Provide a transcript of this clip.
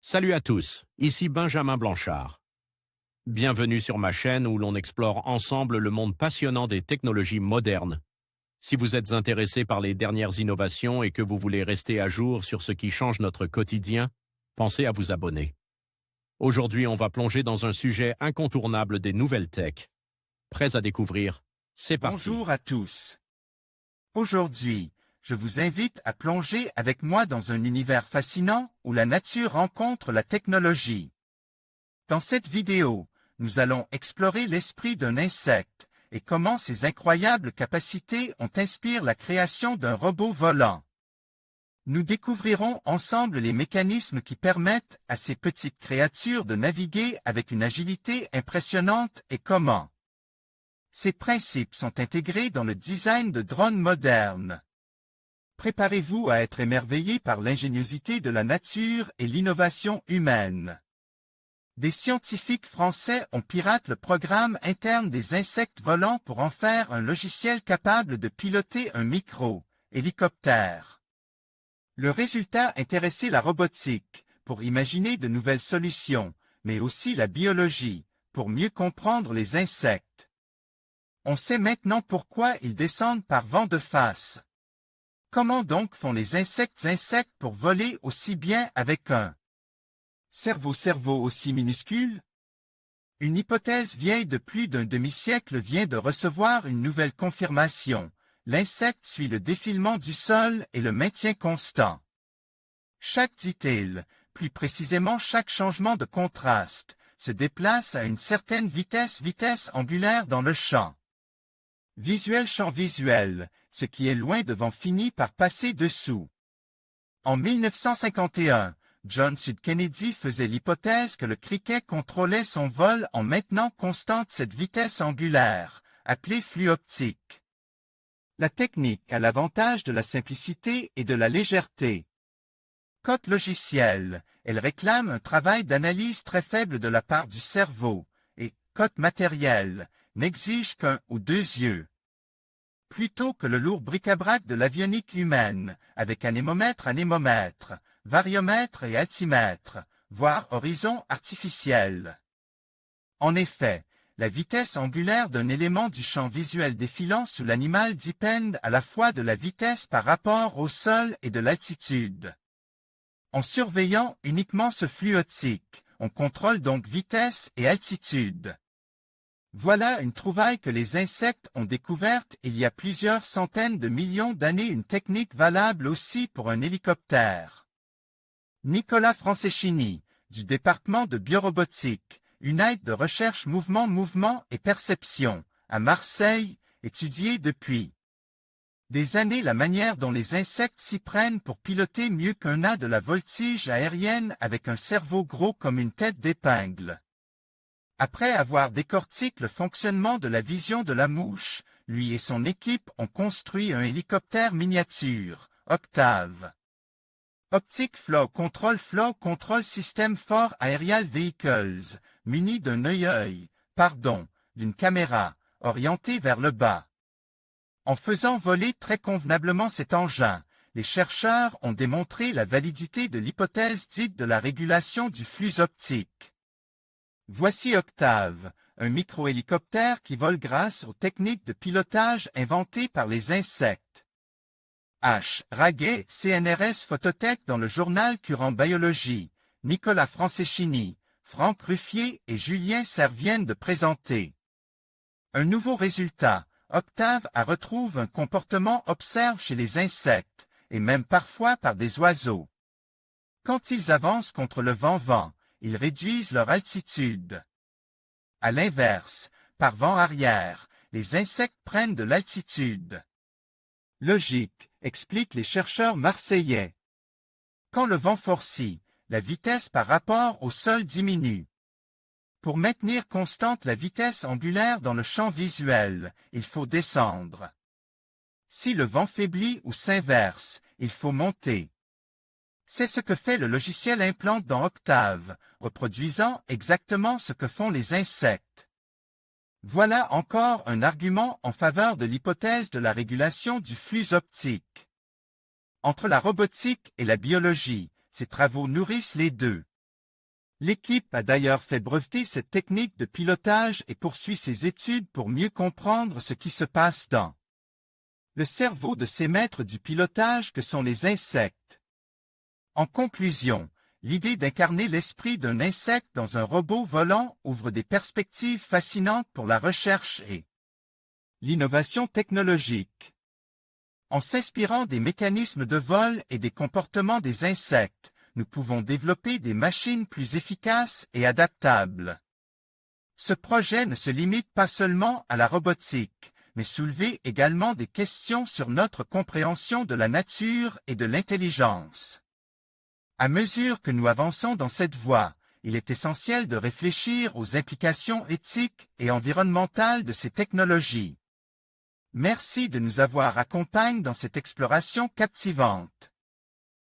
Salut à tous, ici Benjamin Blanchard. Bienvenue sur ma chaîne où l'on explore ensemble le monde passionnant des technologies modernes. Si vous êtes intéressé par les dernières innovations et que vous voulez rester à jour sur ce qui change notre quotidien, pensez à vous abonner. Aujourd'hui, on va plonger dans un sujet incontournable des nouvelles tech. Prêts à découvrir? C'est parti. Bonjour à tous. Aujourd'hui, je vous invite à plonger avec moi dans un univers fascinant où la nature rencontre la technologie. Dans cette vidéo, nous allons explorer l'esprit d'un insecte et comment ses incroyables capacités ont inspiré la création d'un robot volant. Nous découvrirons ensemble les mécanismes qui permettent à ces petites créatures de naviguer avec une agilité impressionnante et comment ces principes sont intégrés dans le design de drones modernes. Préparez-vous à être émerveillé par l'ingéniosité de la nature et l'innovation humaine. Des scientifiques français ont piraté le programme interne des insectes volants pour en faire un logiciel capable de piloter un micro-hélicoptère. Le résultat intéressait la robotique, pour imaginer de nouvelles solutions, mais aussi la biologie, pour mieux comprendre les insectes. On sait maintenant pourquoi ils descendent par vent de face. Comment donc font les insectes pour voler aussi bien avec un cerveau aussi minuscule? Une hypothèse vieille de plus d'un demi-siècle vient de recevoir une nouvelle confirmation. L'insecte suit le défilement du sol et le maintient constant. Chaque dit-il, plus précisément chaque changement de contraste, se déplace à une certaine vitesse angulaire dans le champ. Champ visuel, ce qui est loin devant finit par passer dessous. En 1951, John Sud Kennedy faisait l'hypothèse que le criquet contrôlait son vol en maintenant constante cette vitesse angulaire, appelée flux optique. La technique a l'avantage de la simplicité et de la légèreté. Côté logiciel, elle réclame un travail d'analyse très faible de la part du cerveau, et, côté matériel, n'exige qu'un ou deux yeux. Plutôt que le lourd bric-à-brac de l'avionique humaine, avec anémomètre, variomètre et altimètre, voire horizon artificiel. En effet, la vitesse angulaire d'un élément du champ visuel défilant sous l'animal dépend à la fois de la vitesse par rapport au sol et de l'altitude. En surveillant uniquement ce flux optique, on contrôle donc vitesse et altitude. Voilà une trouvaille que les insectes ont découverte il y a plusieurs centaines de millions d'années, une technique valable aussi pour un hélicoptère. Nicolas Franceschini, du département de biorobotique, une aide de recherche mouvement et perception, à Marseille, étudié depuis des années la manière dont les insectes s'y prennent pour piloter mieux qu'un A de la voltige aérienne avec un cerveau gros comme une tête d'épingle. Après avoir décortiqué le fonctionnement de la vision de la mouche, lui et son équipe ont construit un hélicoptère miniature, Octave. Optic Flow Control System for Aerial Vehicles, muni d'une caméra, orientée vers le bas. En faisant voler très convenablement cet engin, les chercheurs ont démontré la validité de l'hypothèse dite de la régulation du flux optique. Voici Octave, un micro-hélicoptère qui vole grâce aux techniques de pilotage inventées par les insectes. H. Raguet, CNRS Phototech dans le journal Current Biologie, Nicolas Franceschini, Franck Ruffier et Julien Serre viennent de présenter. Un nouveau résultat, Octave retrouve un comportement observé chez les insectes, et même parfois par des oiseaux. Quand ils avancent contre le vent, ils réduisent leur altitude. À l'inverse, par vent arrière, les insectes prennent de l'altitude. Logique, expliquent les chercheurs marseillais. Quand le vent forcit, la vitesse par rapport au sol diminue. Pour maintenir constante la vitesse angulaire dans le champ visuel, il faut descendre. Si le vent faiblit ou s'inverse, il faut monter. C'est ce que fait le logiciel implante dans Octave, reproduisant exactement ce que font les insectes. Voilà encore un argument en faveur de l'hypothèse de la régulation du flux optique. Entre la robotique et la biologie, ces travaux nourrissent les deux. L'équipe a d'ailleurs fait breveter cette technique de pilotage et poursuit ses études pour mieux comprendre ce qui se passe dans le cerveau de ces maîtres du pilotage que sont les insectes. En conclusion, l'idée d'incarner l'esprit d'un insecte dans un robot volant ouvre des perspectives fascinantes pour la recherche et l'innovation technologique. En s'inspirant des mécanismes de vol et des comportements des insectes, nous pouvons développer des machines plus efficaces et adaptables. Ce projet ne se limite pas seulement à la robotique, mais soulève également des questions sur notre compréhension de la nature et de l'intelligence. À mesure que nous avançons dans cette voie, il est essentiel de réfléchir aux implications éthiques et environnementales de ces technologies. Merci de nous avoir accompagnés dans cette exploration captivante.